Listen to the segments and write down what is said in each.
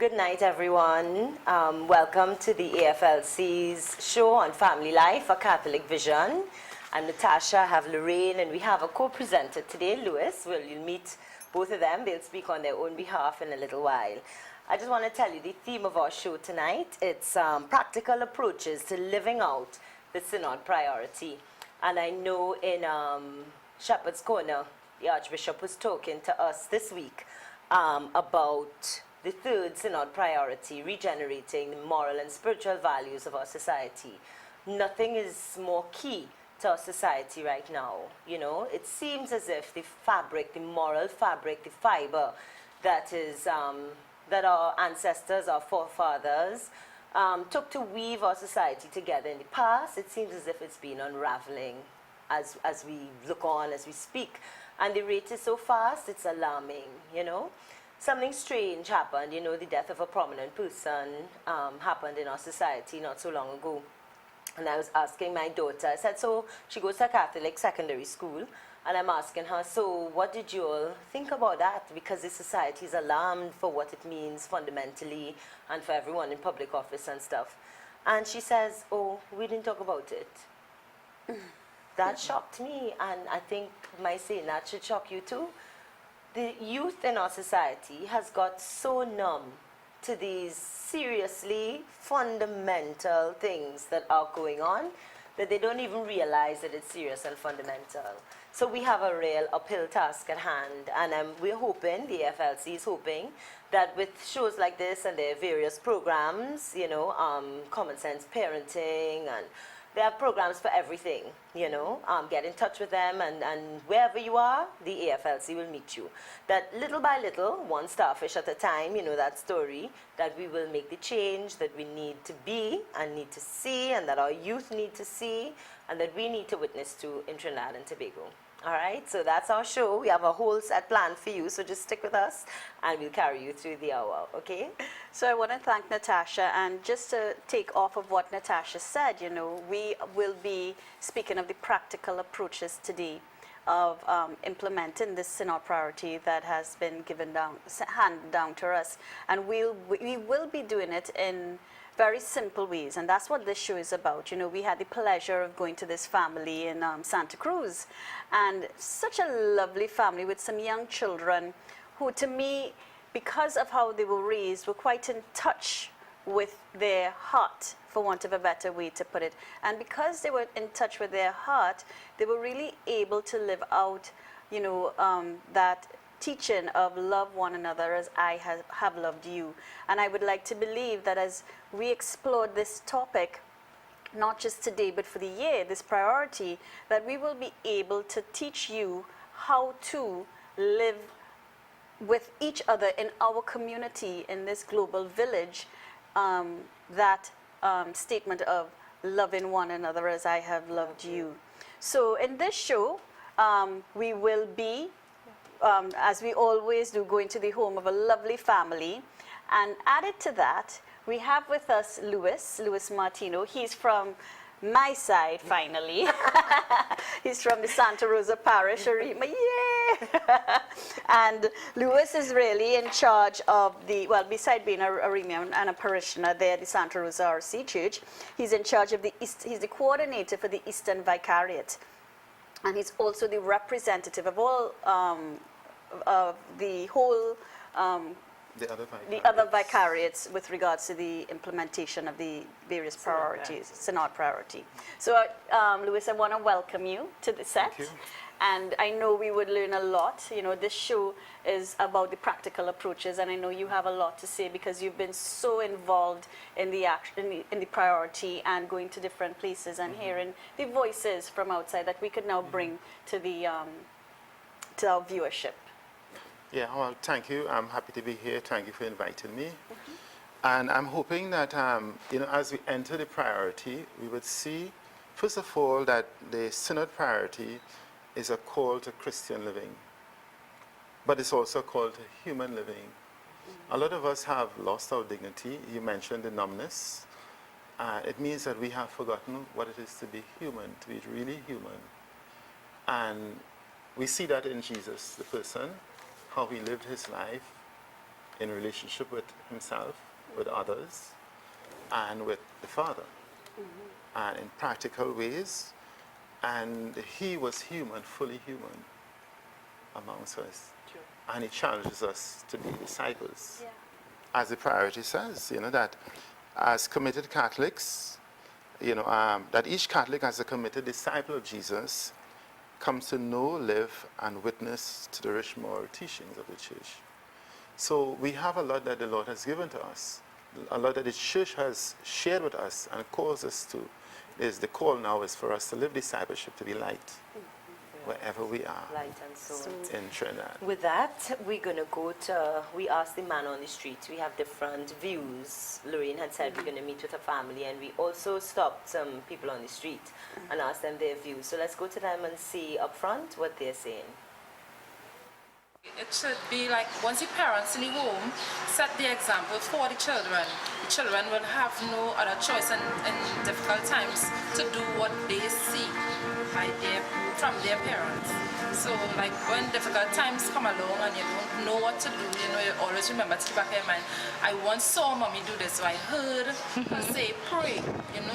Good night, everyone. Welcome to the AFLC's show on family life, A Catholic Vision. I'm Natasha, I have Lorraine, and we have a co-presenter today, Lewis. Well, you'll meet both of them. They'll speak on their own behalf in a little while. I just want to tell you the theme of our show tonight. It's practical approaches to living out the Synod priority. And I know in Shepherd's Corner, the Archbishop was talking to us this week about the third Synod priority, regenerating the moral and spiritual values of our society. Nothing is more key to our society right now. You know, it seems as if the fabric, the moral fabric, the fiber that is that our ancestors, our forefathers, took to weave our society together in the past, it seems as if it's been unraveling as we look on, as we speak. And the rate is so fast, it's alarming, you know. Something strange happened, you know, the death of a prominent person happened in our society not so long ago. And I was asking my daughter, I said, so she goes to a Catholic secondary school, and I'm asking her, so what did you all think about that? Because the society is alarmed for what it means fundamentally and for everyone in public office and stuff. And she says, oh, we didn't talk about it. That shocked me, and I think my saying that should shock you too. The youth in our society has got so numb to these seriously fundamental things that are going on that they don't even realize that it's serious and fundamental. So we have a real uphill task at hand, and we're hoping, the AFLC is hoping, that with shows like this and their various programs, you know, common sense parenting, and there are programs for everything, you know. Get in touch with them, and wherever you are, the AFLC will meet you. That little by little, one starfish at a time, you know that story, that we will make the change that we need to be and need to see, and that our youth need to see, and that we need to witness to in Trinidad and Tobago. All right, so that's our show. We have a whole set planned for you, so just stick with us, and we'll carry you through the hour, okay? So I want to thank Natasha, and just to take off of what Natasha said, you know, we will be speaking of the practical approaches today of implementing this Synod priority that has been handed down to us, and we will be doing it in very simple ways, and that's what this show is about. You know, we had the pleasure of going to this family in Santa Cruz, and such a lovely family with some young children who, to me, because of how they were raised, were quite in touch with their heart, for want of a better way to put it. And because they were in touch with their heart, they were really able to live out, you know, that teaching of love one another as I have loved you. And I would like to believe that as we explore this topic, not just today, but for the year, this priority, that we will be able to teach you how to live with each other in our community, in this global village, that statement of loving one another as I have loved you. So in this show, we will be, as we always do, going to the home of a lovely family. And added to that, we have with us Louis Martino. He's from my side, finally. He's from the Santa Rosa Parish, Arima, yeah! And Louis is really in charge of the, well, beside being a Arima and a parishioner there at the Santa Rosa RC Church, he's in charge of the he's the coordinator for the Eastern Vicariate. And he's also the representative of all, of the whole, the other vicariates with regards to the implementation of the various priorities, Synod priority. So, Louis, I want to welcome you to the set. Thank you. And I know we would learn a lot. You know, this show is about the practical approaches, and I know you have a lot to say because you've been so involved in the action, in the priority, and going to different places and hearing the voices from outside that we could now bring to the to our viewership. Yeah, well, thank you. I'm happy to be here. Thank you for inviting me. And I'm hoping that, you know, as we enter the priority, we would see, first of all, that the Synod priority is a call to Christian living, but it's also a call to human living. A lot of us have lost our dignity. You mentioned the numbness. It means that we have forgotten what it is to be human, to be really human. And we see that in Jesus, the person, how he lived his life, in relationship with himself, with others, and with the Father, and in practical ways. And he was human, fully human amongst us. True. And he challenges us to be disciples. Yeah. As the priority says, that as committed Catholics, that each Catholic as a committed disciple of Jesus comes to know, live, and witness to the rich moral teachings of the Church. So we have a lot that the Lord has given to us, a lot that the Church has shared with us and calls us to. The call now is for us to live discipleship, to be light wherever we are Light and soul. in Trinidad. With that, we're going to go to, we asked the man on the street. We have different views. Lorraine had said we're going to meet with a family, and we also stopped some people on the street and asked them their views. So let's go to them and see up front what they're saying. It should be like, once the parents in the home set the example for the children will have no other choice in difficult times to do what they see from their parents. So like when difficult times come along and you don't know what to do, you always remember to the back of your mind, I once saw mommy do this, so I heard her say pray, and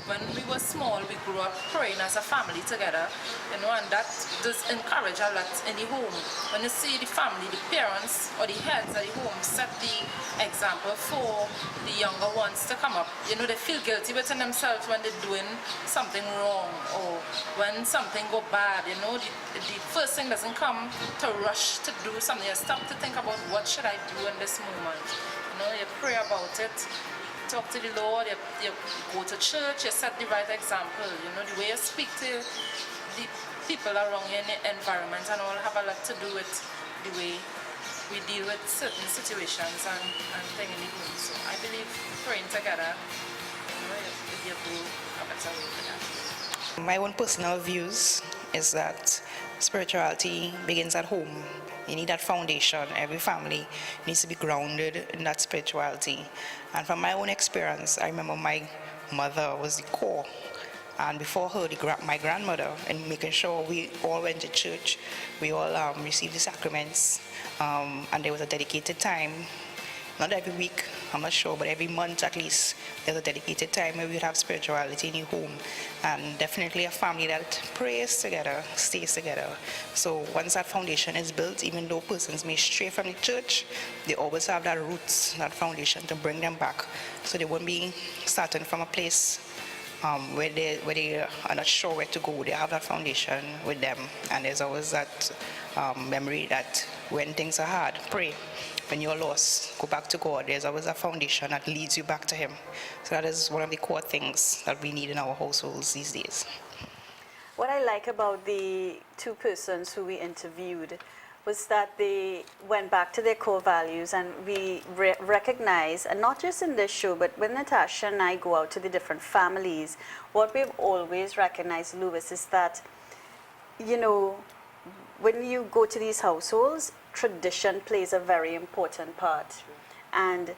when we were small, we grew up praying as a family together, and that does encourage a lot in the home. When you see the family, the parents or the heads of the home set the example for the younger ones to come up, they feel guilty within themselves when they're doing something wrong or when something go bad, the first thing doesn't come to rush to do something. You stop to think about what should I do in this moment. You pray about it, talk to the Lord, you go to church, you set the right example. The way you speak to the people around you in the environment and all have a lot to do with the way we deal with certain situations and things in the home. So I believe praying together, you go a better way for that. My own personal views is that spirituality begins at home. You need that foundation. Every family needs to be grounded in that spirituality. And from my own experience, I remember my mother was the core. And before her, my grandmother, and making sure we all went to church, we all received the sacraments, and there was a dedicated time. Not every week, I'm not sure, but every month at least, there's a dedicated time where we would have spirituality in your home. And definitely a family that prays together, stays together. So once that foundation is built, even though persons may stray from the church, they always have that roots, that foundation to bring them back. So they won't be starting from a place where they are not sure where to go. They have that foundation with them. And there's always that memory that when things are hard, pray. When you're lost, go back to God. There's always a foundation that leads you back to Him. So that is one of the core things that we need in our households these days. What I like about the two persons who we interviewed was that they went back to their core values, and we recognize, and not just in this show, but when Natasha and I go out to the different families, what we've always recognized, Louis, is that, when you go to these households, tradition plays a very important part. And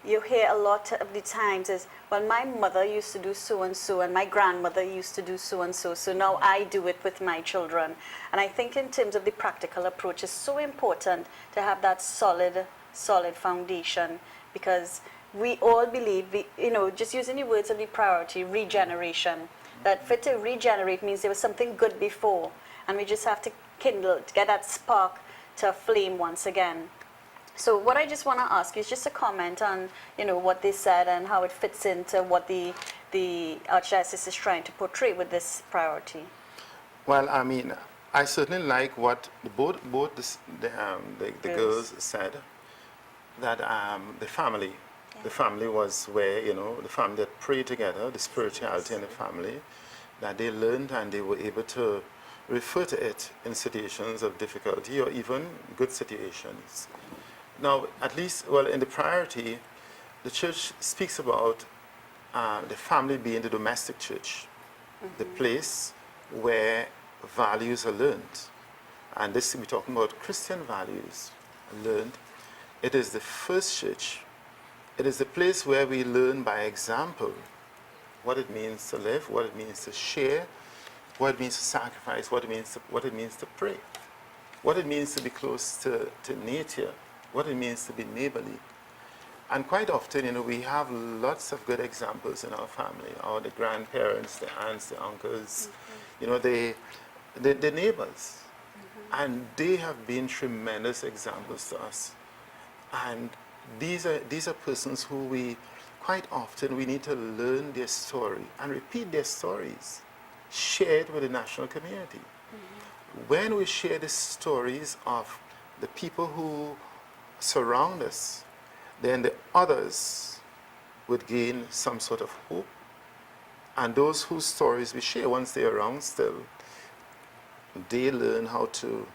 you hear a lot of the times is, well, my mother used to do so and so, and my grandmother used to do so and so, so now I do it with my children. And I think in terms of the practical approach, it's so important to have that solid foundation, because we all believe, just using the words of the priority, regeneration, that for to regenerate means there was something good before, and we just have to kindle, to get that spark to flame once again. So what I just want to ask you is just a comment on, what they said and how it fits into what the Archdiocese is trying to portray with this priority. Well, I mean, I certainly like what both the girls said, that the family was where, the family that prayed together, the spirituality in the family, that they learned and they were able to refer to it in situations of difficulty or even good situations. Now, at least, in the priority, the church speaks about the family being the domestic church, the place where values are learned. And this, we're talking about Christian values learned. It is the first church. It is the place where we learn by example what it means to live, what it means to share, what it means to sacrifice, what it means to pray, what it means to be close to nature, what it means to be neighborly. And quite often, we have lots of good examples in our family, or the grandparents, the aunts, the uncles, the neighbors. And they have been tremendous examples to us. And these are persons who quite often we need to learn their story and repeat their stories, share it with the national community. When we share the stories of the people who surround us, then the others would gain some sort of hope. And those whose stories we share, once they're around still, they learn how to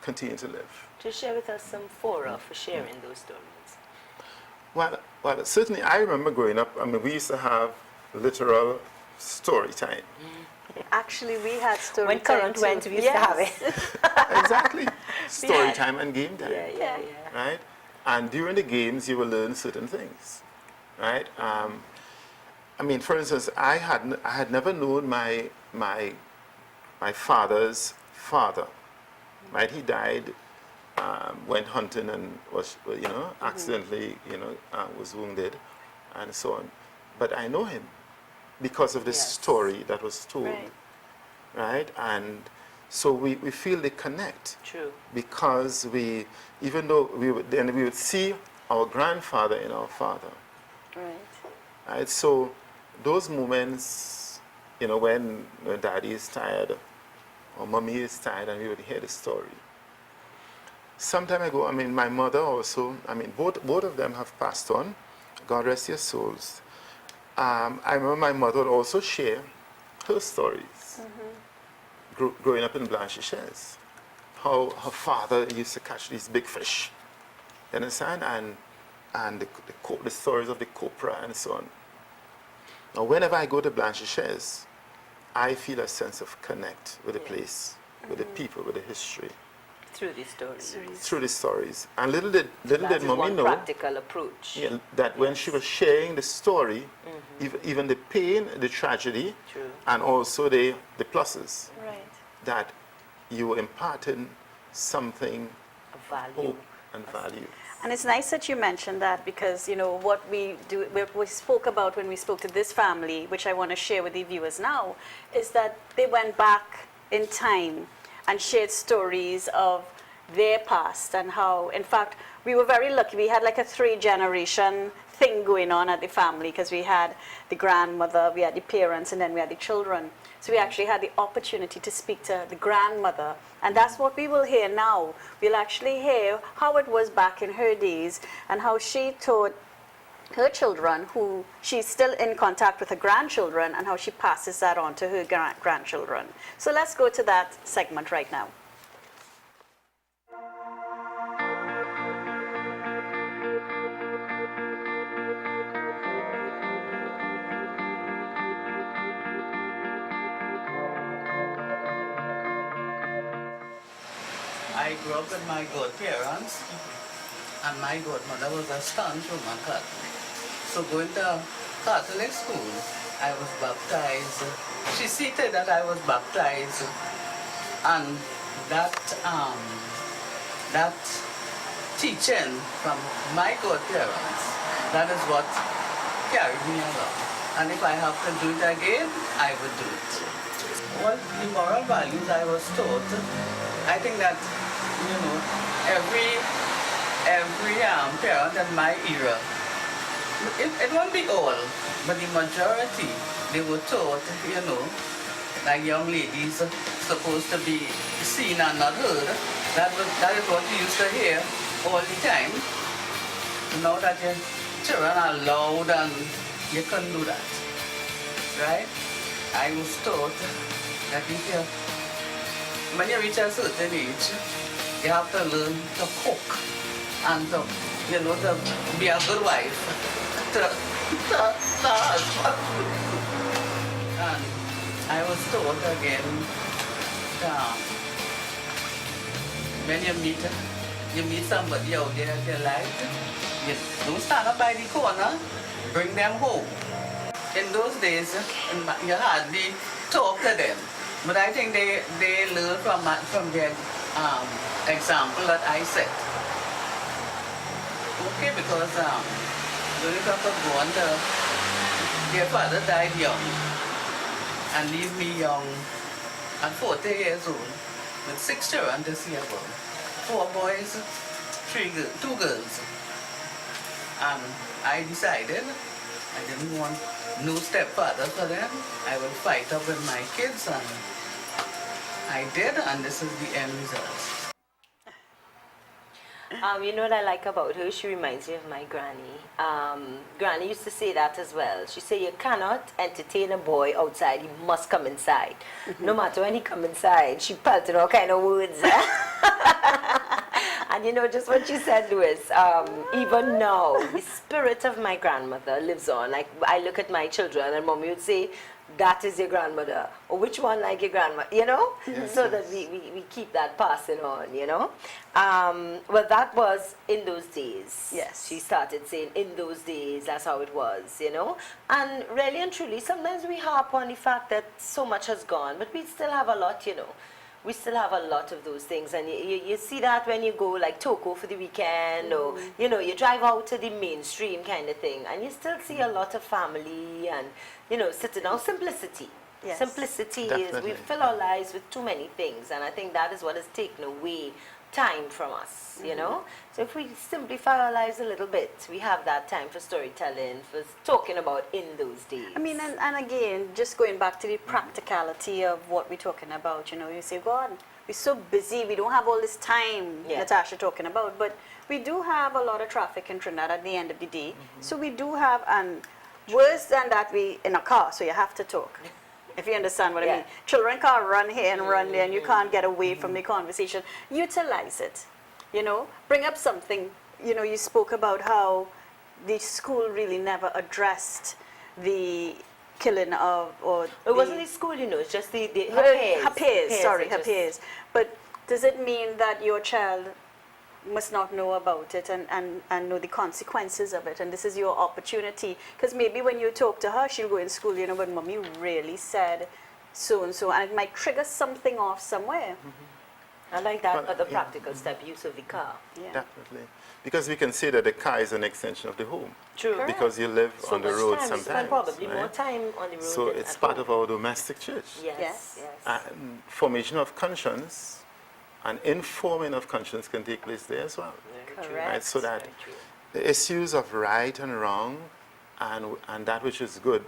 continue to live. Just share with us some fora for sharing those stories. Well, certainly I remember growing up, we used to have literal story time. Actually, we had story When time current too. went, we used to have it. Exactly. Story time and game time. Yeah. Right? And during the games, you will learn certain things, right? For instance, I had never known my father's father, right? He died, went hunting and was, accidentally, was wounded, and so on. But I know him because of the story that was told, right? And so we feel they connect. True. Because even though we would see our grandfather in our father. Right? So those moments, when daddy is tired or mommy is tired and we would hear the story. Some time ago, my mother also, both of them have passed on. God rest their souls. I remember my mother would also share her stories. Growing up in Blanchisseuse, how her father used to catch these big fish, you understand, and the stories of the copra and so on. Now, whenever I go to Blanchisseuse, I feel a sense of connect with the place, with the people, with the history. Through these stories. Through the stories. And little did mommy one know practical approach. that when she was sharing the story, even the pain, the tragedy, True. and also the pluses, Right. that you were imparting something, Of value. hope and value. And it's nice that you mentioned that because, what we spoke about when we spoke to this family, which I want to share with the viewers now, is that they went back in time and shared stories of their past and how, in fact, we were very lucky. We had like a 3-generation thing going on at the family because we had the grandmother, we had the parents, and then we had the children. So we actually had the opportunity to speak to the grandmother. And that's what we will hear now. We'll actually hear how it was back in her days and how she taught her children, who she's still in contact with her grandchildren, and how she passes that on to her grandchildren. So let's go to that segment right now. I grew up with my godparents, and my godmother was a staunch Roman Catholic. So going to Catholic school, I was baptized. She stated that I was baptized, and that teaching from my godparents, that is what carried me along. And if I have to do it again, I would do it. Well, the moral values I was taught, I think that, every parent in my era, it won't be all, but the majority, they were taught, like young ladies supposed to be seen and not heard. That is what you used to hear all the time. Now that your children are loud and you couldn't do that, right? I was taught that when you reach a certain age, you have to learn to cook and to be a good wife to husband. And I was taught again that when you meet somebody out there that you like, you don't stand up by the corner, bring them home. In those days, you hardly talk to them. But I think they learn from the example that I set. Okay, because when you talk of Rwanda, their father died young and leave me young at 40 years old with 6 children to see about. 4 boys, 2 girls. And I decided I didn't want no stepfather for them. I will fight up with my kids, and I did, and this is the end result. You know what I like about her? She reminds me of my granny. Granny used to say that as well. She said, you cannot entertain a boy outside, he must come inside. No matter when he come inside, she pelted all kind of words. And you know, just what you said, Louis, even now, the spirit of my grandmother lives on. Like, I look at my children and mommy would say, that is your grandmother, or which one like your grandma, you know? Yes, So yes. that we keep that passing on, you know? Well, that was in those days. Yes. She started saying, in those days, that's how it was, you know? And really and truly, sometimes we harp on the fact that so much has gone, but we still have a lot, you know? We still have a lot of those things, and you see that when you go like Toko for the weekend, or you know, you drive out to the mainstream kind of thing, and you still see a lot of family and you know, sitting down, simplicity. Yes. Simplicity is, Definitely. we fill our lives with too many things, and I think that is what has taken away time from us, you know? So if we simplify our lives a little bit, we have that time for storytelling, for talking about in those days. I mean, and again, just going back to the practicality of what we're talking about, you know, you say, God, we're so busy, we don't have all this time, Yeah. Natasha talking about, but we do have a lot of traffic in Trinidad at the end of the day. So we do have, and worse than that, we in a car, so you have to talk. If you understand what I Yeah. mean. Children can't run here and run there, and you can't get away from the conversation. Utilize it, you know. Bring up something, you know, you spoke about how the school really never addressed the killing of, or It wasn't the school, you know, it's just the her her peers. her peers, sorry, are her just- peers. But does it mean that your child must not know about it and know the consequences of it, and this is your opportunity? Because maybe when you talk to her, she'll go in school, you know, but mommy really said so and so, and it might trigger something off somewhere. I like that Well, other yeah. practical step, use of the car. Yeah. Definitely. Because we can say that the car is an extension of the home. True. Correct. Because you live So on the much road time, we sometimes. spend probably more right? time on the road So than it's at part home. of our domestic church. Yes, Yes. yes. And formation of conscience and informing of conscience can take place there as well. Very true. Correct. Right? So that Very true. the issues of right and wrong and that which is good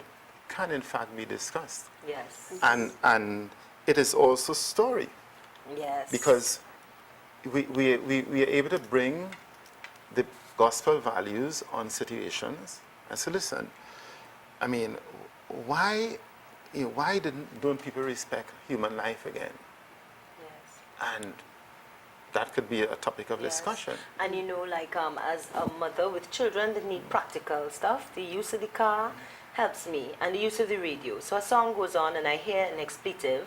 can in fact be discussed. Yes. And it is also story, Yes. because we are able to bring the gospel values on situations and say, listen, I mean, why don't people respect human life again? Yes. And that could be a topic of Yes. discussion. And you know, like as a mother with children that need practical stuff, the use of the car helps me, and the use of the radio. So a song goes on and I hear an expletive.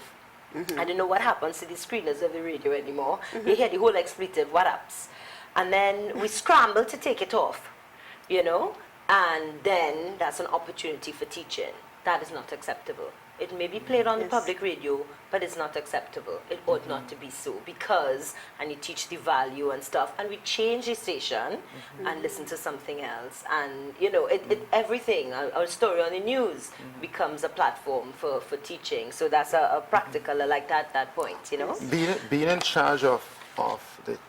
I don't know what happens to the screeners of the radio anymore. You hear the whole expletive, what ups? And then we scramble to take it off, you know? And then that's an opportunity for teaching. That is not acceptable. It may be played on the Yes. public radio, but it's not acceptable. It ought not to be so, because, and you teach the value and stuff, and we change the station and listen to something else. And, you know, everything, our story on the news becomes a platform for teaching. So that's a practical, I like that point, you know? Being in charge of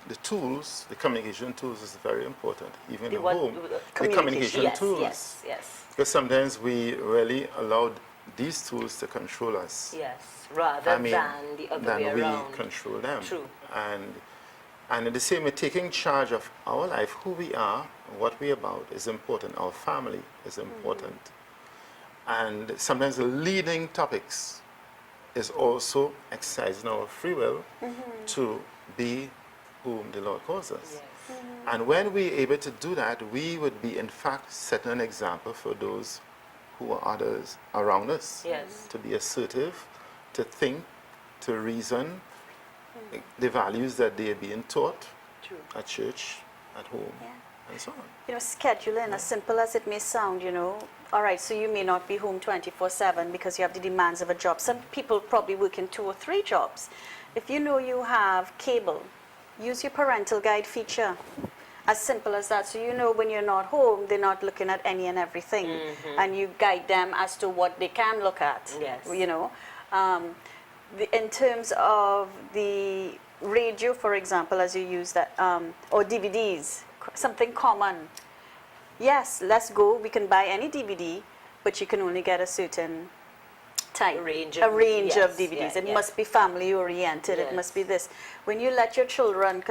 the tools, the communication tools is very important, even in the what- home. the The communication yes, tools. yes, yes, Because sometimes we really allow these tools to control us. yes, rather I mean, than the other than way we around. control them. True. And in the same way, taking charge of our life, who we are, what we're about, is important. Our family is important. And sometimes the leading topics is also exercising our free will to be whom the Lord calls us. Yes. And when we're able to do that, we would be, in fact, setting an example for those who are others around us. Yes. To be assertive, to think, to reason, the values that they are being taught True. at church, at home, Yeah. and so on. You know, scheduling, as simple as it may sound, you know, all right, so you may not be home 24/7 because you have the demands of a job. Some people probably work in 2 or 3 jobs. If you know you have cable, use your parental guide feature As simple as that. So you know when you're not home, they're not looking at any and everything. And you guide them as to what they can look at. Yes. You know. In terms of the radio, for example, as you use that, or DVDs, something common. Yes, let's go. We can buy any DVD, but you can only get a certain type, A range a of- range yes, of DVDs. yeah, It yes. must be family oriented. It Yes. must be this. When you let your children,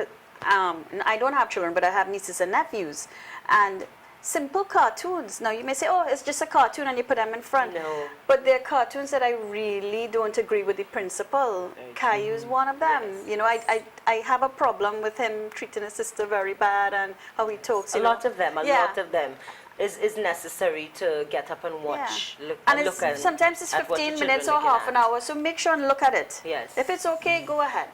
and I don't have children, but I have nieces and nephews, and simple cartoons. Now you may say, oh, it's just a cartoon, and you put them in front. No. But they're cartoons that I really don't agree with the principle. Caillou's one of them. Yes, You know, I have a problem with him treating his sister very bad and how he talks. A you know. lot of them, a Yeah. lot of them is necessary to get up and watch. Yeah. Look, And look at, sometimes it's at what the 15 children minutes or looking half an at. hour, so make sure and look at it. Yes. If it's okay, go ahead.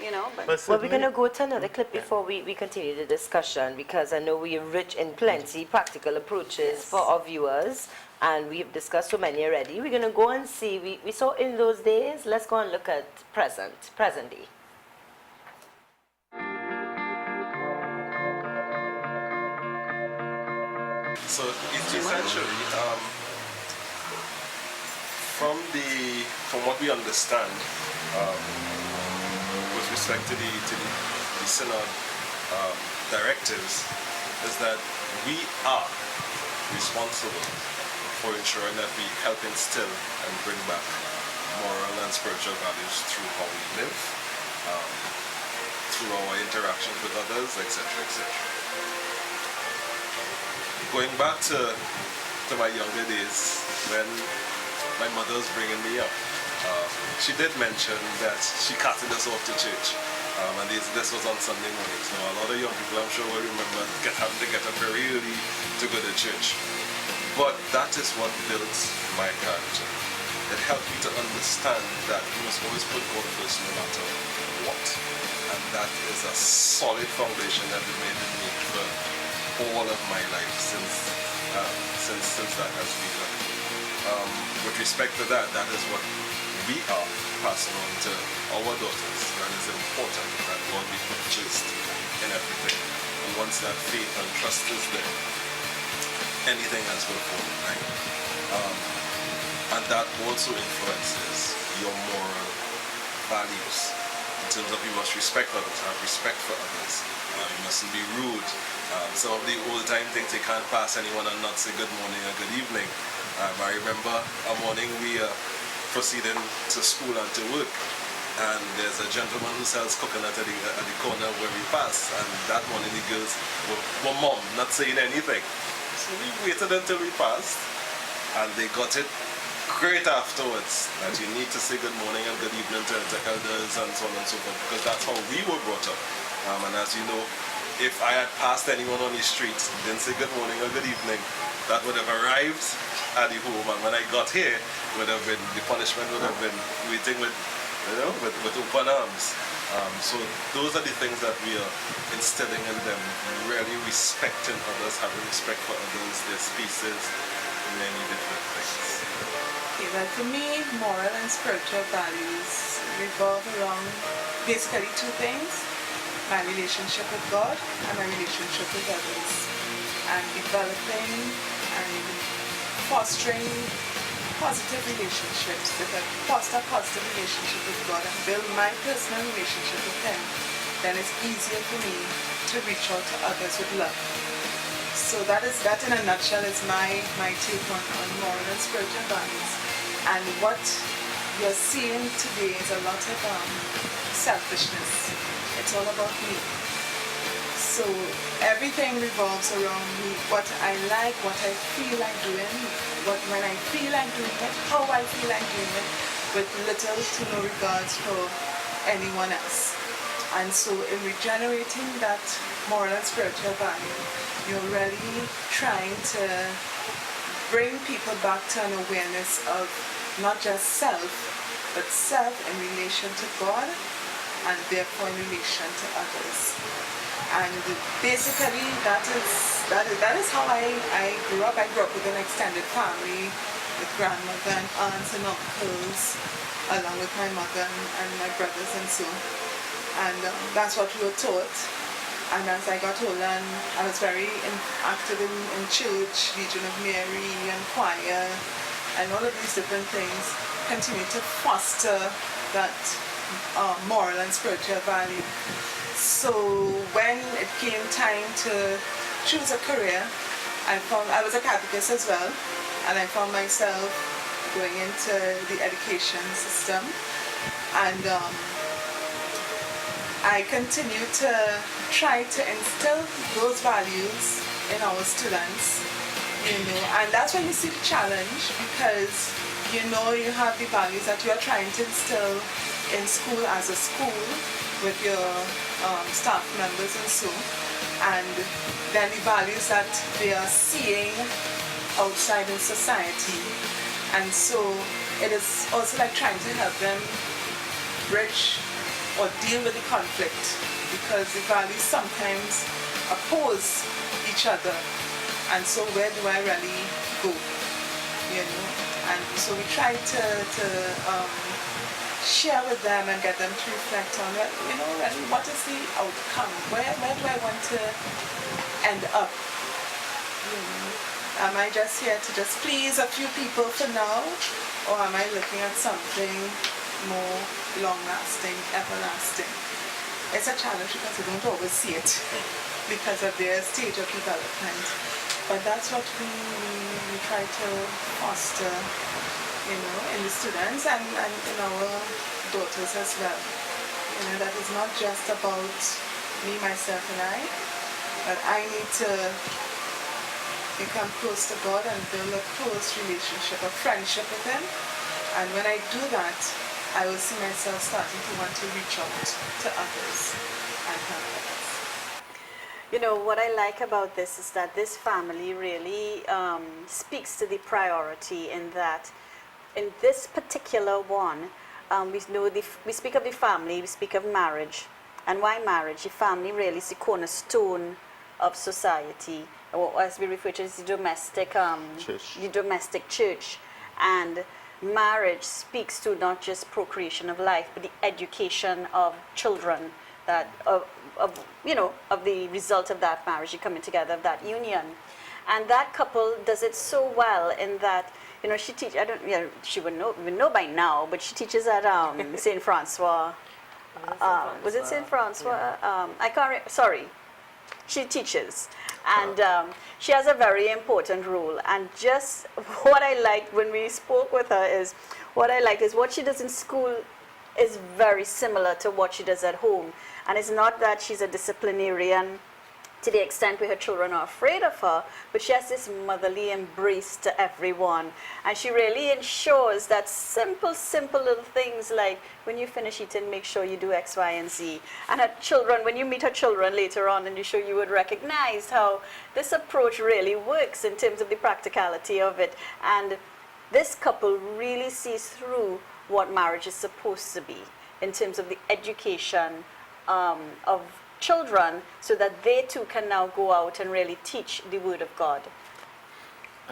You know, but But Well, we're certainly- going to go to another clip before we continue the discussion, because I know we are rich in plenty practical approaches for our viewers, and we have discussed so many already. We're going to go and see, we saw in those days, let's go and look at present day. So it's essentially from what we understand with respect to the synod directives is that we are responsible for ensuring that we help instill and bring back moral and spiritual values through how we live, through our interactions with others, etc., etc. Going back to my younger days, when my mother was bringing me up, she did mention that she carted us off to church, and this was on Sunday mornings. Now, a lot of young people, I'm sure, will remember having to get up very early to go to church. But that is what builds my character. It helped me to understand that you must always put God first no matter what. And that is a solid foundation that remained in me for all of my life since that has begun. With respect to that, that is what we are passing on to our daughters. That is important, that God be put first in everything. And once that faith and trust is there, anything else will fall in line. And that also influences your moral values. In terms of you must respect others, have respect for others. You mustn't be rude. Some of the old time things, you can't pass anyone and not say good morning or good evening. I remember a morning we proceeding to school and to work, and there's a gentleman who sells coconut at the corner where we pass, and that morning the girls were mum, not saying anything. So we waited until we passed, and they got it great afterwards, that you need to say good morning and good evening to elders and so on and so forth, because that's how we were brought up. And as you know, if I had passed anyone on the street, didn't say good morning or good evening, that would have arrived at the home, and when I got here, the punishment would have been waiting with open arms. So those are the things that we are instilling in them, really respecting others, having respect for others, their species, many different things. Okay, well, for me, moral and spiritual values revolve around basically two things: my relationship with God and my relationship with others, and developing and fostering positive relationships. If I foster positive relationship with God and build my personal relationship with Him, then it's easier for me to reach out to others with love. So that in a nutshell is my take on moral and spiritual values. And what you're seeing today is a lot of selfishness. It's all about me. So everything revolves around me, what I like, what I feel like doing, when I feel like doing it, how I feel like doing it, with little to no regards for anyone else. And so in regenerating that moral and spiritual value, you're really trying to bring people back to an awareness of not just self, but self in relation to God, and therefore in relation to others. And basically that is how I grew up. I grew up with an extended family, with grandmother and aunts and uncles, along with my mother and my brothers and so on. And that's what we were taught. And as I got older, and I was very active in church, Legion of Mary and choir, and all of these different things continue to foster that moral and spiritual value. So when it came time to choose a career, I was a catechist as well, and I found myself going into the education system, and I continue to try to instill those values in our students, and that's when you see the challenge, because you have the values that you are trying to instill in school as a school with your staff members and so, and then the values that they are seeing outside in society. And so it is also like trying to help them bridge or deal with the conflict, because the values sometimes oppose each other. And so where do I really go? And so we try to share with them and get them to reflect on, really what is the outcome? Where do I want to end up? Am I just here to just please a few people for now? Or am I looking at something more long-lasting, everlasting? It's a challenge because we don't always see it because of their stage of development. But that's what we try to foster, in the students and in our daughters as well. That is not just about me, myself, and I, but I need to become close to God and build a close relationship, a friendship with Him. And when I do that, I will see myself starting to want to reach out to others and help others. What I like about this is that this family really speaks to the priority in that in this particular one, we speak of the family, we speak of marriage. And why marriage? The family really is the cornerstone of society, or as we refer to as the domestic church. And marriage speaks to not just procreation of life, but the education of children, that of the result of that marriage, the coming together of that union. And that couple does it so well in that, she teaches, she would know by now, but she teaches at St. Francois. Was it St. Francois? Yeah. She teaches. And she has a very important role. And just what I liked when we spoke with her is, what she does in school is very similar to what she does at home. And it's not that she's a disciplinarian to the extent where her children are afraid of her, but she has this motherly embrace to everyone. And she really ensures that simple little things like when you finish eating, make sure you do X, Y, and Z. And her children, when you meet her children later on, and you would recognize how this approach really works in terms of the practicality of it. And this couple really sees through what marriage is supposed to be in terms of the education of children, so that they too can now go out and really teach the Word of God.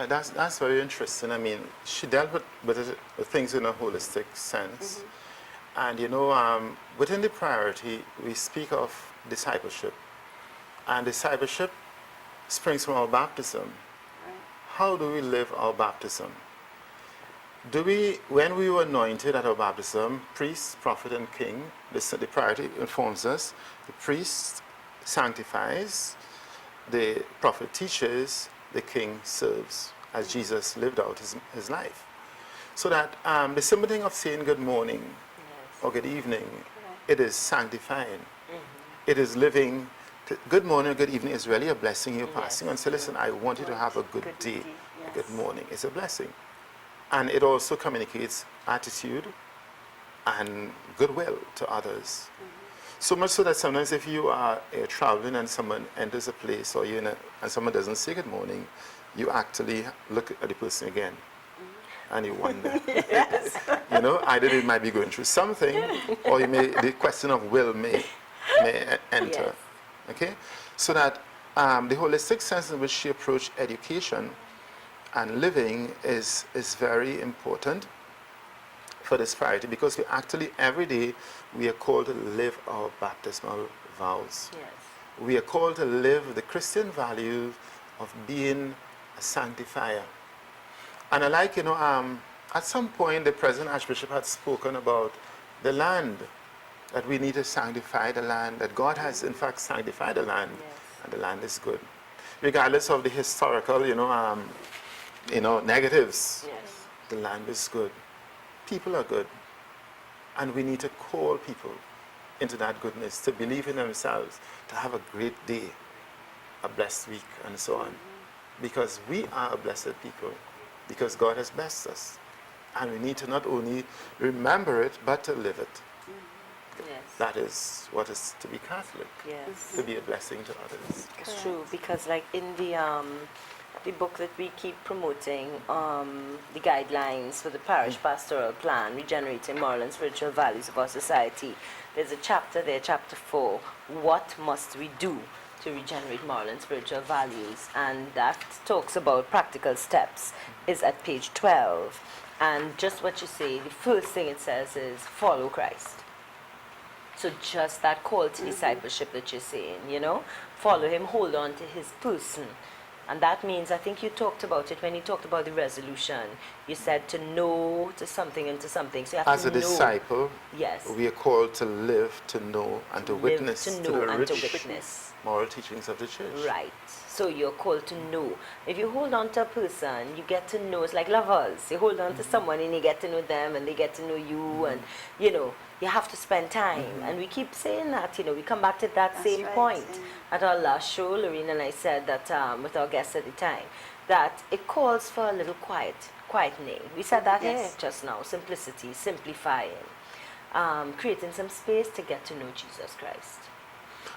That's very interesting. I mean, she dealt with things in a holistic sense. Mm-hmm. And within the priority, we speak of discipleship. And discipleship springs from our baptism. Right. How do we live our baptism? When we were anointed at our baptism, priest, prophet, and king, the priority informs us. The priest sanctifies, the prophet teaches, the king serves, as Jesus lived out his life. So that the simple thing of saying good morning or good evening, it is sanctifying. Mm-hmm. It is living. Good morning or good evening is really a blessing you're passing on. So listen, I want you to have a good day. Yes. Good morning. It's a blessing. And it also communicates attitude and goodwill to others. Mm-hmm. So much so that sometimes if you are traveling and someone enters a place or and someone doesn't say good morning, you actually look at the person again. Mm-hmm. And you wonder. Yes. Either they might be going through something or the question of will may enter. Yes. Okay? So that the holistic sense in which she approached education and living is very important for this priority, because we actually every day we are called to live our baptismal vows. Yes. we are called to live the Christian values of being a sanctifier. And I like, at some point the present Archbishop had spoken about the land, that we need to sanctify the land, that God has in fact sanctified the land, and the land is good. Regardless of the historical, negatives, the land is good. People are good. And we need to call people into that goodness, to believe in themselves, to have a great day, a blessed week, and so on. Because we are a blessed people, because God has blessed us. And we need to not only remember it, but to live it. Yes. That is what is to be Catholic, Yes. to be a blessing to others. It's true, because like in the book that we keep promoting, the guidelines for the parish pastoral plan, regenerating moral and spiritual values of our society, there's a chapter there, chapter 4, what must we do to regenerate moral and spiritual values, and that talks about practical steps, is at page 12. And just what you say, the first thing it says is follow Christ. So just that call to discipleship that you're saying, follow him, hold on to his person. And that means, I think you talked about it when you talked about the resolution. You said to know to something and to something. So you have As to a disciple, yes, we are called to live, to know, and to witness to to know the and to rich witness. moral teachings of the church. Right. So you're called to know. If you hold on to a person, you get to know. It's like lovers. You hold on to someone and you get to know them and they get to know you. And, you have to spend time. And we keep saying that, we come back to that same right, point. yeah. At our last show, Lorena and I said that with our guests at the time, that it calls for a little quietening. We said that here Yes. just now. Simplicity, simplifying, creating some space to get to know Jesus Christ.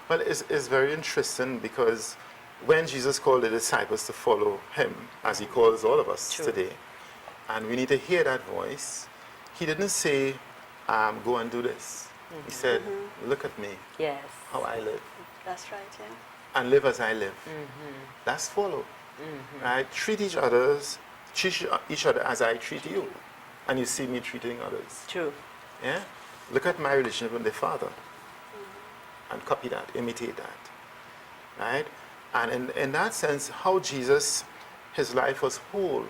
Well, it's very interesting because when Jesus called the disciples to follow him, as he calls all of us True. today, and we need to hear that voice, he didn't say, go and do this. He said, look at me, Yes. how I live, That's right, yeah. and live as I live. That's follow. Right? Treat each other as I treat you, and you see me treating others. True. Yeah? Look at my relationship with the Father, and copy that, imitate that. Right? And in that sense, how Jesus, his life was whole,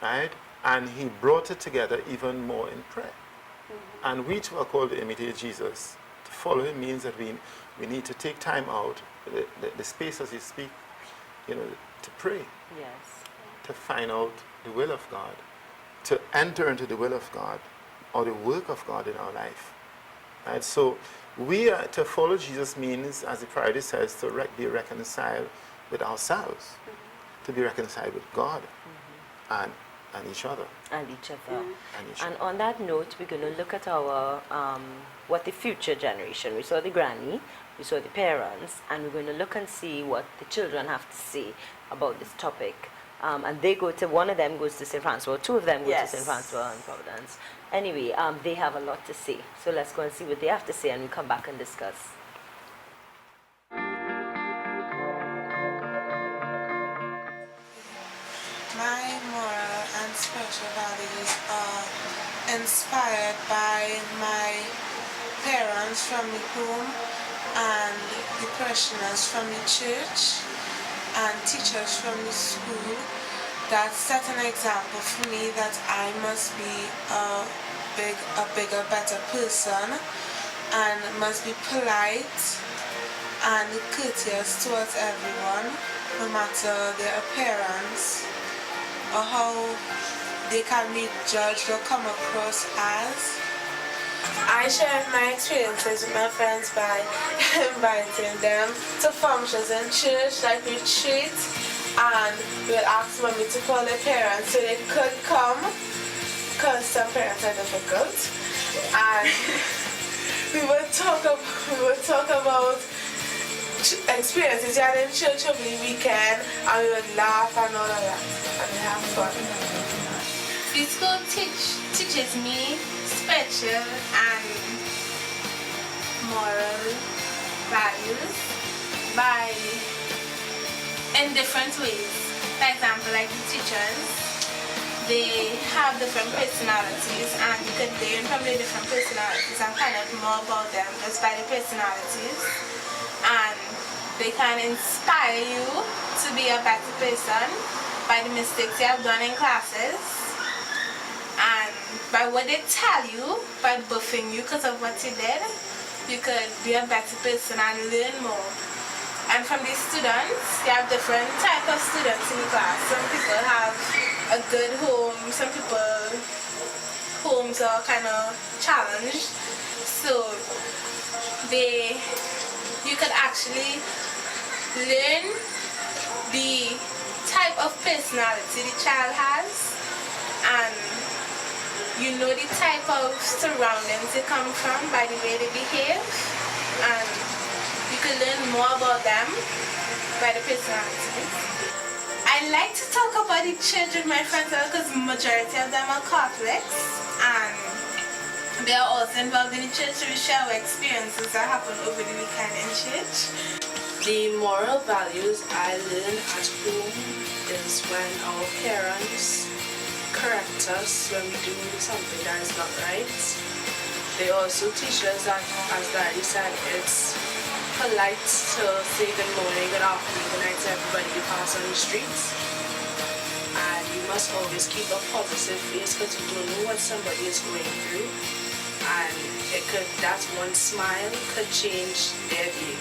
right? And he brought it together even more in prayer. And we too are called to imitate Jesus. To follow him means that we need to take time out, the space as you speak, to pray, Yes. to find out the will of God, to enter into the will of God or the work of God in our life. Right? So we are, to follow Jesus means, as the priority says, to be reconciled with ourselves, to be reconciled with God and each other. And each other. And each And on that note, we're going to look at our, what the future generation, we saw the granny, we saw the parents, and we're going to look and see what the children have to say about this topic. And they go to, one of them goes to St. Francois, two of them go Yes. to St. Francois and Providence. Anyway, they have a lot to say. So let's go and see what they have to say and we come back and discuss. My moral and spiritual values are inspired by my parents from the home and the parishioners from the church and teachers from the school that set an example for me that I must be a bigger, better person and must be polite and courteous towards everyone, no matter their appearance or how they can be judged or come across as. I share my experiences with my friends by inviting them to functions in church like retreat, and we'll ask mommy to call their parents so they could come because some parents are difficult, and we would talk about experiences we had in church over the weekend, and we would laugh and all of that and we have fun. The school teaches me spiritual and moral values in different ways. For example, like the teachers, they have different personalities and you could learn from their different personalities and find out more about them just by their personalities. And They can inspire you to be a better person by the mistakes you have done in classes and by what they tell you, by buffing you because of what you did, you could be a better person and learn more. And from these students, you have different type of students in the class. Some people have a good home, some people homes are kind of challenged. So you could actually learn the type of personality the child has, and you know the type of surroundings they come from by the way they behave, and you can learn more about them by the personality. I like to talk about the church with my friends because majority of them are Catholics, and they are also involved in the church, so we share our experiences that happen over the weekend in church. The moral values I learn at home is when our parents correct us when we do something that is not right. They also teach us that, as Daddy said, it's polite to say good morning, good afternoon, good night to everybody you pass on the streets. And you must always keep a positive face because you don't know what somebody is going through. And that one smile could change their day.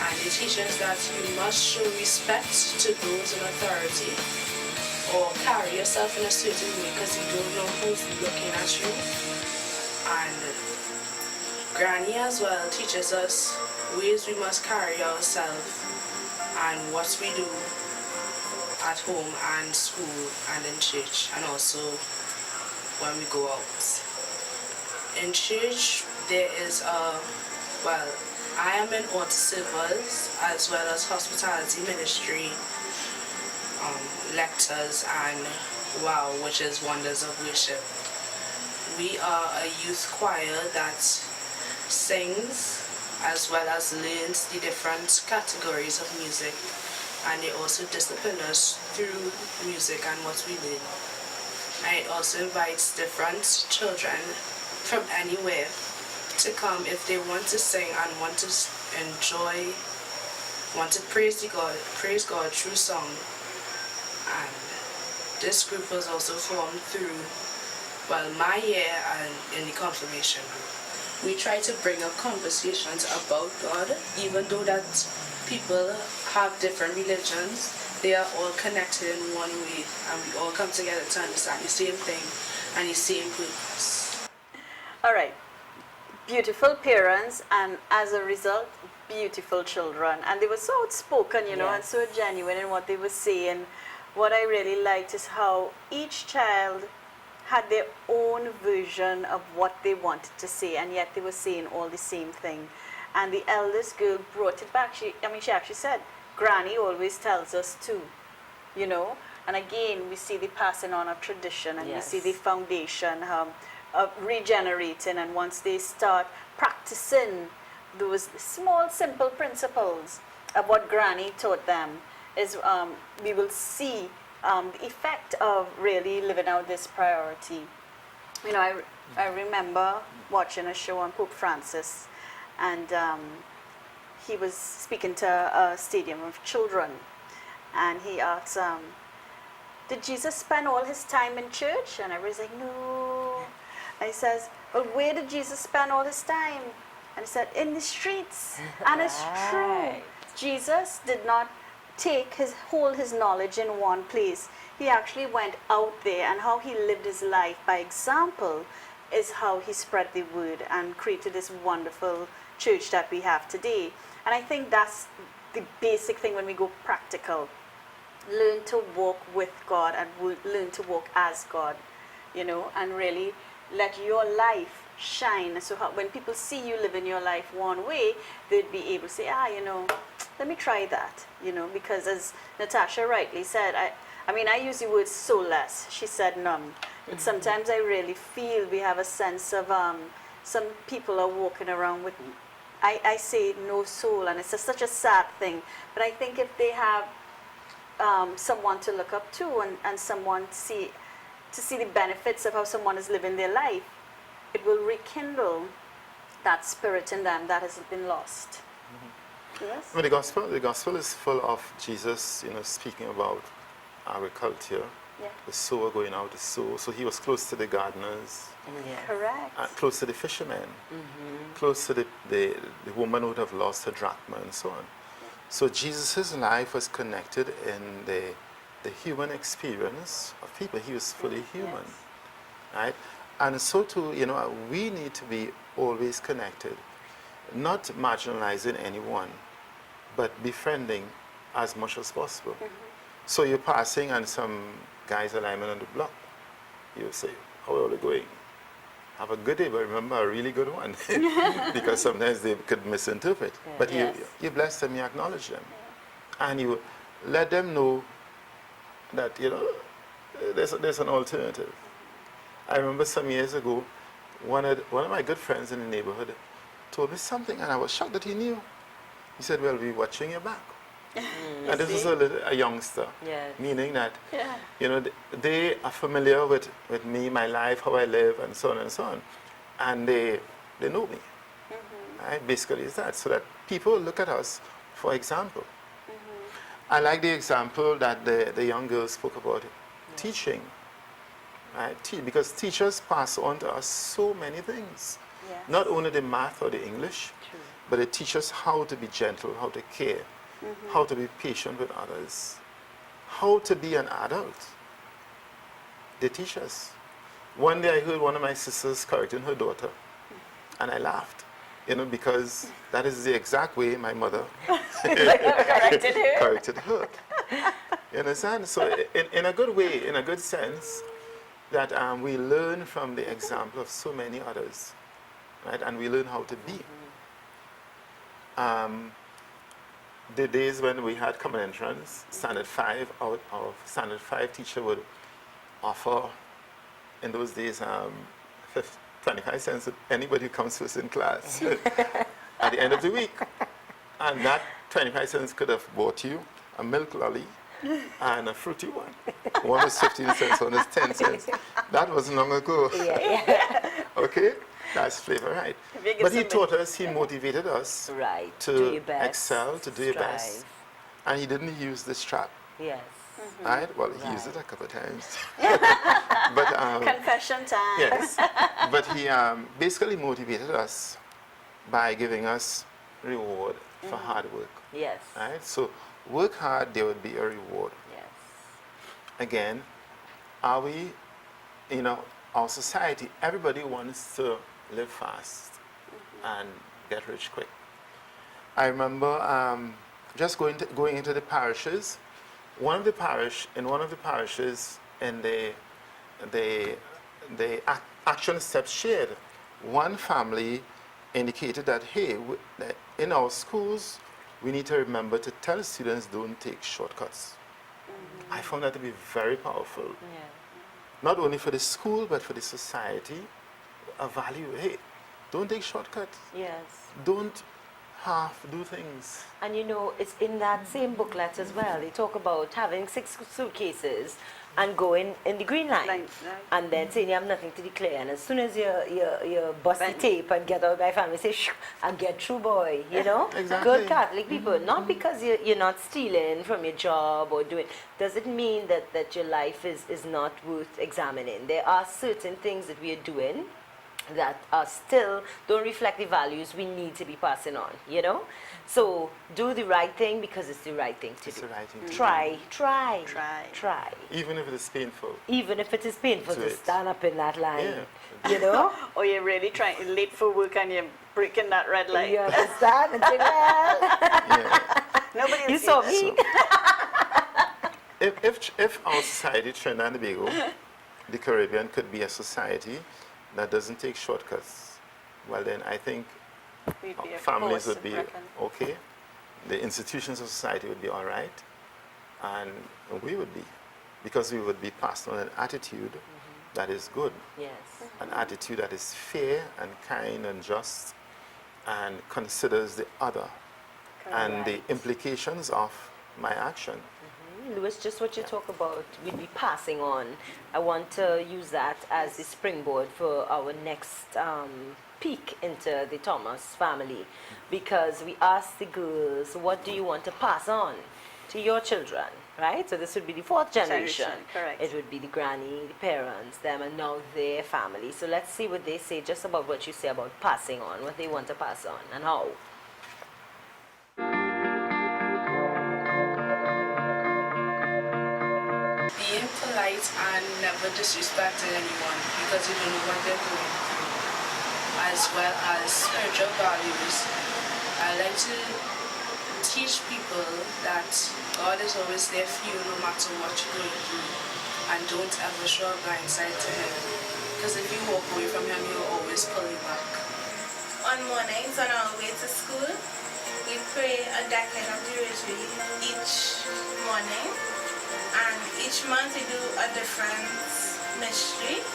And they teach us that you must show respect to those in authority or carry yourself in a certain way because you don't know who's looking at you. And Granny as well teaches us ways we must carry ourselves and what we do at home and school and in church, and also when we go out. In church there is I am in auto civils as well as hospitality ministry, lectures, and WOW, which is Wonders of Worship. We are a youth choir that sings as well as learns the different categories of music, and they also discipline us through music and what we learn. And it also invites different children from anywhere to come if they want to sing and want to enjoy, want to praise God through song. And this group was also formed through my year and in the confirmation group. We try to bring up conversations about God, even though that people have different religions, they are all connected in one way, and we all come together to understand the same thing and the same purpose. All right. Beautiful parents, and as a result, beautiful children. And they were so outspoken, you know, and so genuine in what they were saying. What I really liked is how each child had their own version of what they wanted to say, and yet they were saying all the same thing. And the eldest girl brought it back. She actually said, Granny always tells us too, you know. And again, we see the passing on of tradition, and we see the foundation of regenerating. And once they start practicing those small, simple principles of what Granny taught them, is we will see the effect of really living out this priority. You know, I remember watching a show on Pope Francis, and he was speaking to a stadium of children, and he asked, did Jesus spend all his time in church? And everybody's like, no. And he says, well, where did Jesus spend all his time? And he said, in the streets. And it's true. Jesus did not hold his knowledge in one place. He actually went out there, and how he lived his life by example is how he spread the word and created this wonderful church that we have today. And I think that's the basic thing when we go practical. Learn to walk with God and learn to walk as God, you know, and really let your life shine. So when people see you living your life one way, they'd be able to say, you know, let me try that, you know, because as Natasha rightly said, I use the word soulless. She said none. But sometimes I really feel we have a sense of some people are walking around with, I say no soul, and it's such a sad thing. But I think if they have someone to look up to, and someone to see the benefits of how someone is living their life, it will rekindle that spirit in them that has been lost. Yes. I mean, the gospel is full of Jesus, speaking about agriculture, Yeah. the sower going out to sow. So he was close to the gardeners, Yes. Correct. close to the fishermen, close to the woman who would have lost her drachma and so on. So Jesus' life was connected in the human experience of people. He was fully human, right? And so too, we need to be always connected, not marginalizing anyone, but befriending as much as possible. So you're passing and some guys are lying on the block. You say, how are you going? Have a good day, but remember, a really good one. Because sometimes they could misinterpret. Yeah. But Yes. you bless them, you acknowledge them. And you let them know that, there's an alternative. I remember some years ago, one of my good friends in the neighborhood told me something, and I was shocked that he knew. He said, well, we're watching your back. And this is a youngster, Yes. meaning that, Yeah. they are familiar with me, my life, how I live, and so on and so on. And they know me. Right? Basically, it's that. So that people look at us for example. I like the example that the young girl spoke about, teaching. Right? Because teachers pass on to us so many things. Yes. Not only the math or the English, True. but they teach us how to be gentle, how to care, how to be patient with others, how to be an adult. They teach us. One day I heard one of my sisters correcting her daughter, and I laughed, because that is the exact way my mother corrected her. You understand? So in a good way, in a good sense, that we learn from the example of so many others, right? And we learn how to be. The days when we had common entrance, standard 5, our standard 5 teacher would offer, in those days, 25 cents to anybody who comes first in class at the end of the week. And that 25 cents could have bought you a milk lolly and a fruity one. One was 15 cents, one was 10 cents. That wasn't long ago. Okay? That's flavor, right? But he taught us, he motivated us Right. Do to your best. excel, to do your best. Strive. And he didn't use the strap, Yes. right? Well, he used it a couple of times. But Confession time. yes, but he basically motivated us by giving us reward for hard work, Yes. right? So work hard, there would be a reward. Yes. Again, are we, our society, everybody wants to live fast and get rich quick. I remember just going into the parishes. In one of the parishes in the action steps shared, one family indicated that, hey, in our schools, we need to remember to tell students don't take shortcuts. I found that to be very powerful. Yeah. Not only for the school, but for the society, a value. Hey, don't take shortcuts. Yes. Don't half do things. And it's in that same booklet as well. They talk about having 6 suitcases and going in the green line. Right. And then saying you have nothing to declare. And as soon as you bust the tape and get out by family, say, shh, and get through, boy. Exactly. Good Catholic people. Not because you're not stealing from your job or doing, doesn't mean that your life is not worth examining. There are certain things that we are doing that are still don't reflect the values we need to be passing on, So do the right thing because it's the right thing to It's do. the right thing to Try. Even if it is painful. Even if it is painful Do to it. stand up in that line, Or you're really late for work and you're breaking that red light. You understand? And say, well, Yeah. Nobody you else saw sees me. If our society, Trinidad and Tobago, the Caribbean, could be a society that doesn't take shortcuts, well then I think We'd be a families force would to be reckon. okay, the institutions of society would be all right, and we would be, because we would be passed on an attitude that is good, Yes. an attitude that is fair and kind and just and considers the other and the Correct. implications of my action. Louis, just what you talk about, we'll be passing on. I want to use that as the springboard for our next peek into the Thomas family, because we asked the girls, what do you want to pass on to your children, right? So this would be the fourth generation. Correct. It would be the granny, the parents, them, and now their family. So let's see what they say just about what you say about passing on, what they want to pass on, and how. Being polite and never disrespecting anyone because you don't know what they're going through, as well as spiritual values. I like to teach people that God is always there for you no matter what you're going through, and don't ever show a blind side to Him, because if you walk away from Him, He'll always pull you back. On mornings on our way to school, we pray a decade of the rosary each morning, and each month we do a different mystery,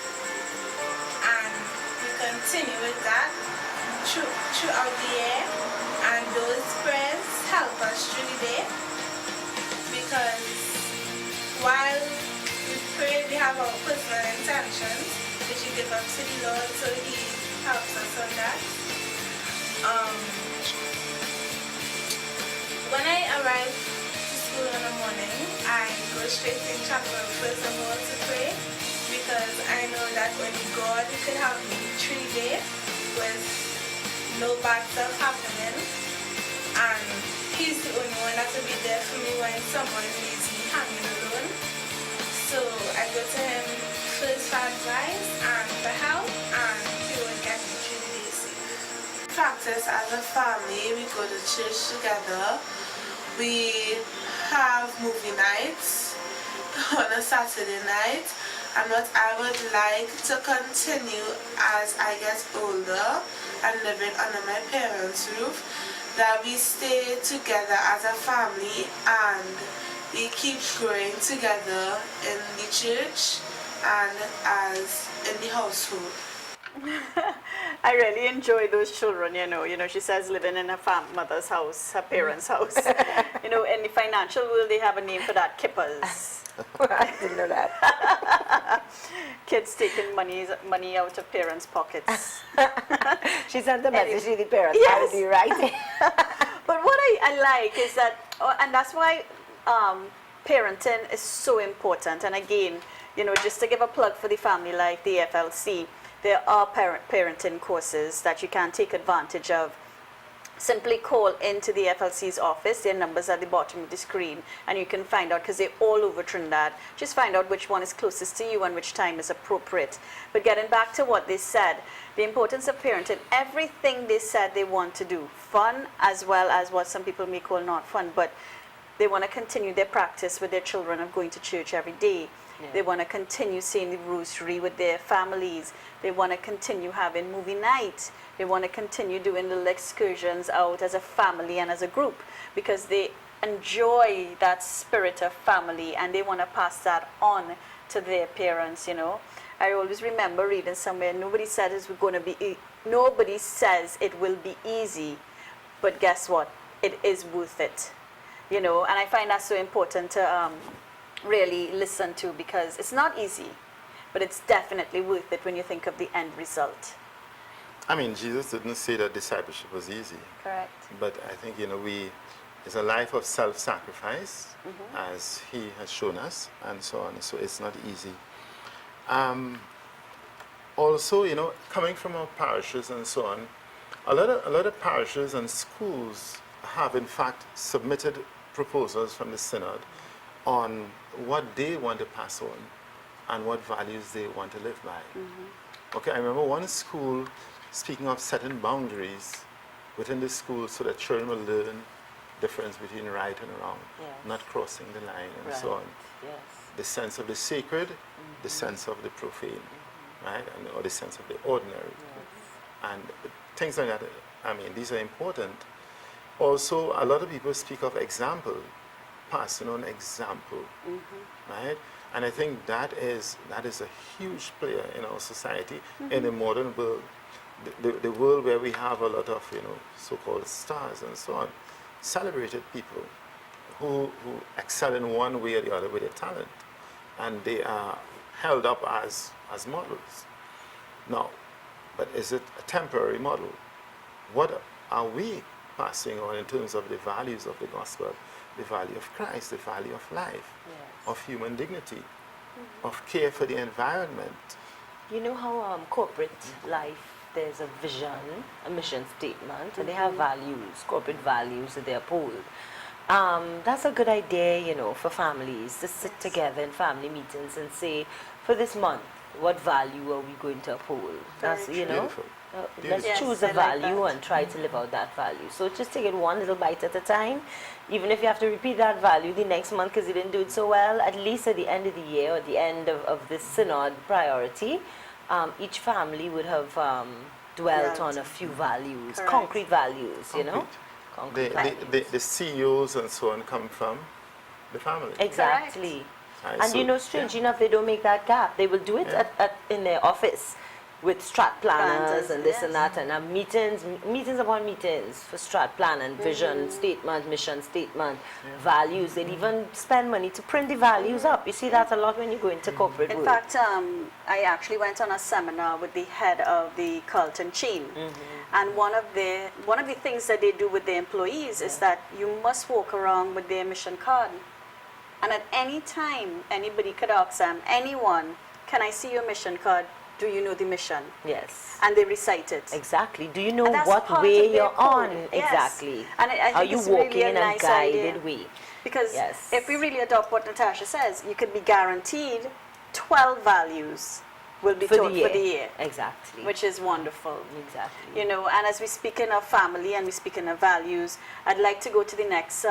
and we continue with that throughout the year, and those prayers help us through the day, because while we pray we have our personal intentions which we give up to the Lord, so He helps us on that. When I arrive to school in the morning, I go straight in chapel first of all to pray, because I know that only God could help me through the day with no bad stuff happening, and He's the only one that will be there for me when someone leaves me hanging alone. So I go to Him first for advice and for help, and He will get me through the day safe. Practice as a family, we go to church together. We have movie nights on a Saturday night, and what I would like to continue as I get older and living under my parents' roof, that we stay together as a family and we keep growing together in the church and as in the household. I really enjoy those children, she says living in her mother's house, her parents' house. In the financial world, they have a name for that, kippers. I didn't know that. Kids taking money out of parents' pockets. She sent the message to the parents. Yes. I would be right. But what I like is that, and that's why parenting is so important. And again, just to give a plug for the family life, the AFLC, there are parenting courses that you can take advantage of. Simply call into the FLC's office. Their numbers at the bottom of the screen, and you can find out, because they're all over Trinidad. Just find out which one is closest to you and which time is appropriate. But getting back to what they said, the importance of parenting, everything they said they want to do, fun as well as what some people may call not fun, but they want to continue their practice with their children of going to church every day. Yeah. They want to continue saying the rosary with their families. They want to continue having movie night. They want to continue doing little excursions out as a family and as a group, because they enjoy that spirit of family and they want to pass that on to their parents, I always remember reading somewhere, nobody says it will be easy, but guess what? It is worth it, and I find that so important to really listen to, because it's not easy, but it's definitely worth it when you think of the end result. I mean, Jesus didn't say that discipleship was easy. Correct. But I think, it's a life of self-sacrifice, as He has shown us, and so on. So it's not easy. Also, coming from our parishes and so on, a lot of parishes and schools have, in fact, submitted proposals from the Synod on what they want to pass on and what values they want to live by. Okay, I remember one school speaking of setting boundaries within the school so that children will learn difference between right and wrong, not crossing the line and so on. Yes. The sense of the sacred, the sense of the profane, right? Or the sense of the ordinary. And things like that, these are important. Also, a lot of people speak of example, passing on example, right? And I think that is a huge player in our society, in the modern world, the world where we have a lot of, so-called stars and so on, celebrated people who excel in one way or the other with their talent, and they are held up as models. Now, but is it a temporary model? What are we passing on in terms of the values of the gospel, the value of Christ, the value of life, of human dignity, of care for the environment? You know how corporate life, there's a vision, a mission statement, and they have values, corporate values that they uphold. That's a good idea, you know, for families to sit together in family meetings and say, for this month, what value are we going to uphold? That's, you know, Beautiful. let's Yes, choose I a like value that. and try to live out that value. So just take it one little bite at a time. Even if you have to repeat that value the next month because you didn't do it so well, at least at the end of the year or the end of this synod priority, each family would have dwelt on a few values, Correct. concrete values, you know? Concrete values. The CEOs and so on come from the family. Exactly. Right, And so, you know, strange enough, they don't make that gap. They will do it in their office with strat planners Planners, and this yes. and that, and have meetings upon meetings for strat plan and vision statement, mission statement, values. They'd even spend money to print the values up. You see that a lot when you go into corporate In world. fact, I actually went on a seminar with the head of the Carlton chain, and one of the things that they do with their employees is that you must walk around with their mission card, and at any time anybody could ask them, anyone, can I see your mission card? Do you know the mission? Yes. And they recite it. Exactly. Do you know And that's what part way of their you're on? code. Yes. Exactly. And I Are think you it's walking really a in a nice guided idea. way? Because Yes. if we really adopt what Natasha says, you could be guaranteed 12 values will be taught for the year, Exactly. which is wonderful. Exactly. You know, and as we speak in of family and we speak in of values, I'd like to go to the next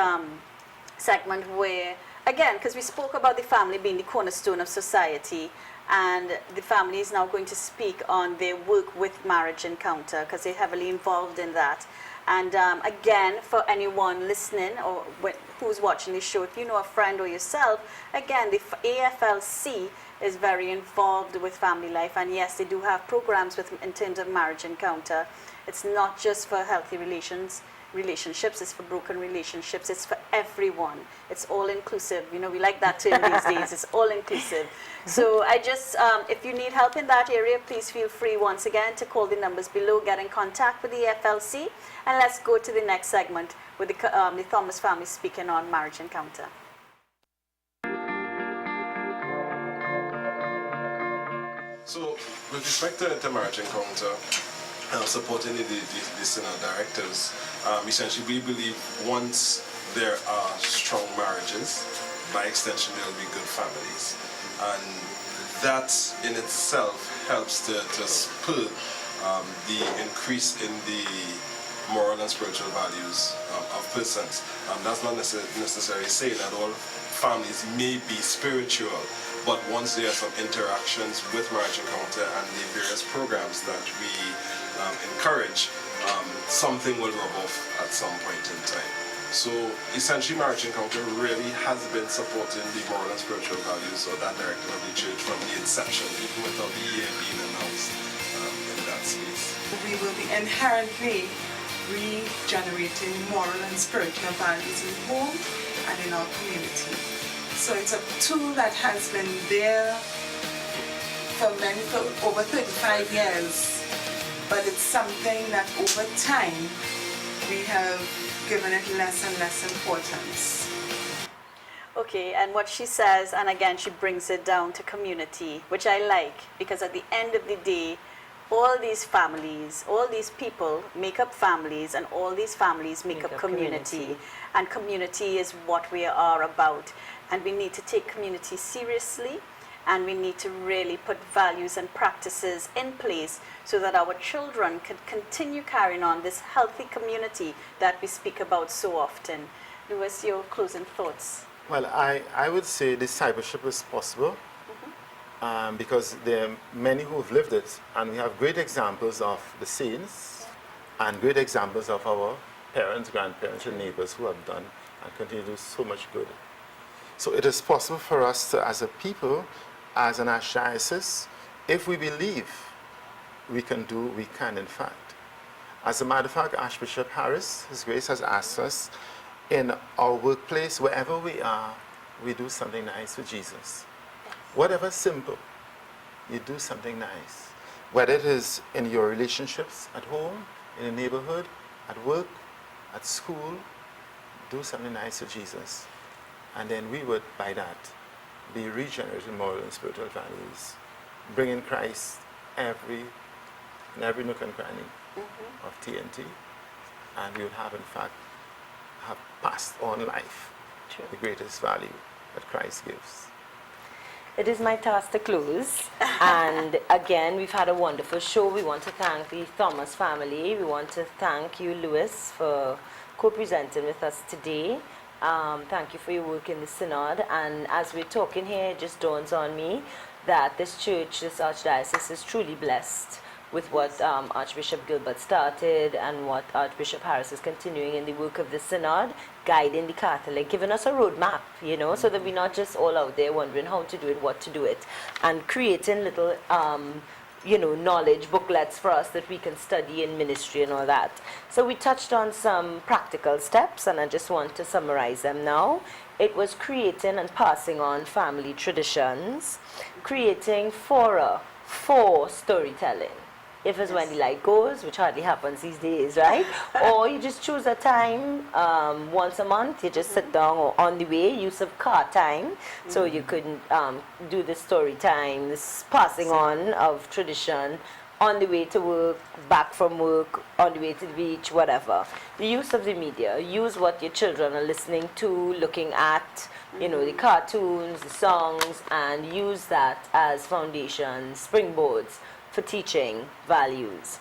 segment where, again, because we spoke about the family being the cornerstone of society, and the family is now going to speak on their work with Marriage Encounter because they're heavily involved in that. And again, for anyone listening or who's watching this show, if you know a friend or yourself, again, the AFLC is very involved with family life. And yes, they do have programs in terms of Marriage Encounter. It's not just for healthy relationships, it's for broken relationships, it's for everyone. It's all inclusive. You know, we like that term these days, it's all inclusive. So I just, if you need help in that area, please feel free once again to call the numbers below, get in contact with the FLC, and let's go to the next segment with the Thomas family speaking on Marriage Encounter. So, with respect to Marriage Encounter, supporting the Synod directors, essentially we believe once there are strong marriages, by extension there will be good families. And that in itself helps to spur the increase in the moral and spiritual values of persons. That's not necessarily saying that all families may be spiritual, but once there are some interactions with Marriage Encounter and the various programs that we encourage, something will rub off at some point in time. So essentially Marriage Encounter really has been supporting the moral and spiritual values of that directive of the church from the inception, even without the year being announced in that space. We will be inherently regenerating moral and spiritual values in home and in our community. So it's a tool that has been there for over 35 years, but it's something that over time we have given it less and less importance. Okay, and what she says, and again she brings it down to community, which I like, because at the end of the day, all these families, all these people make up families, and all these families make up community. And community is what we are about. And we need to take community seriously, and we need to really put values and practices in place so that our children can continue carrying on this healthy community that we speak about so often. Louis, your closing thoughts? Well, I would say discipleship is possible because there are many who have lived it, and we have great examples of the saints and great examples of our parents, grandparents, and neighbors who have done and continue to do so much good. So it is possible for us to, as a people, as an archdiocese, if we believe we can in fact. As a matter of fact, Archbishop Harris, His Grace, has asked us in our workplace, wherever we are, we do something nice for Jesus. Whatever simple, you do something nice. Whether it is in your relationships at home, in the neighborhood, at work, at school, do something nice for Jesus. And then we would, by that, be regenerated in moral and spiritual values, bringing Christ in every nook and cranny of TNT, and we would have, in fact, have passed on life, the greatest value that Christ gives. It is my task to close. And again, we've had a wonderful show. We want to thank the Thomas family. We want to thank you, Lewis, for co-presenting with us today. Thank you for your work in the Synod. And as we're talking here, it just dawns on me that this church, this archdiocese, is truly blessed with what Archbishop Gilbert started and what Archbishop Harris is continuing in the work of the Synod, guiding the Catholic, giving us a roadmap, you know, so that we're not just all out there wondering how to do it, what to do it, and creating little, you know, knowledge booklets for us that we can study in ministry and all that. So we touched on some practical steps, and I just want to summarize them now. It was creating and passing on family traditions, creating fora for storytelling. If it's when the light goes, which hardly happens these days, right? Or you just choose a time once a month, you just sit down, or on the way, use of car time, so you could do the story time, this passing on of tradition, on the way to work, back from work, on the way to the beach, whatever. The use of the media, use what your children are listening to, looking at, you know, the cartoons, the songs, and use that as foundations, springboards for teaching values.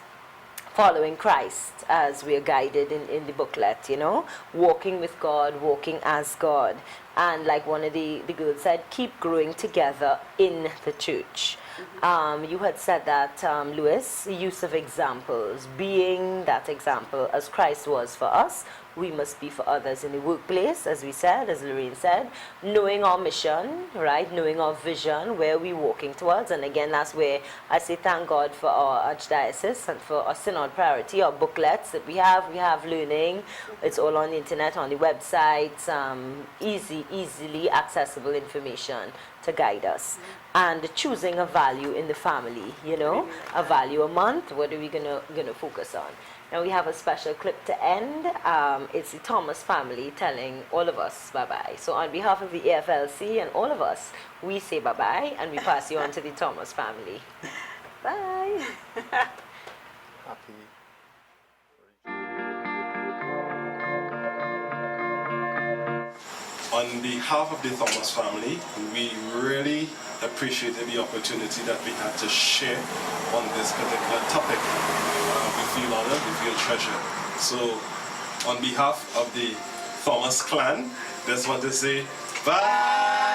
Following Christ as we are guided in the booklet, you know, walking with God, walking as God. And like one of the girls said, keep growing together in the church. You had said that, Lewis, use of examples, being that example as Christ was for us, we must be for others in the workplace, as we said, as Lorraine said, knowing our mission, right, knowing our vision, where we're walking towards. And again, that's where I say thank God for our archdiocese and for our synod priority, our booklets that we have learning. It's all on the internet, on the websites, easily accessible information to guide us. And choosing a value in the family, you know, a value a month, what are we gonna focus on? Now we have a special clip to end. It's the Thomas family telling all of us bye-bye. So on behalf of the AFLC and all of us, we say bye-bye, and we pass you on to the Thomas family. Bye. Happy. On behalf of the Thomas family, we really appreciated the opportunity that we had to share on this particular topic. We feel honored, we feel treasured. So, on behalf of the Thomas clan, just want to say bye!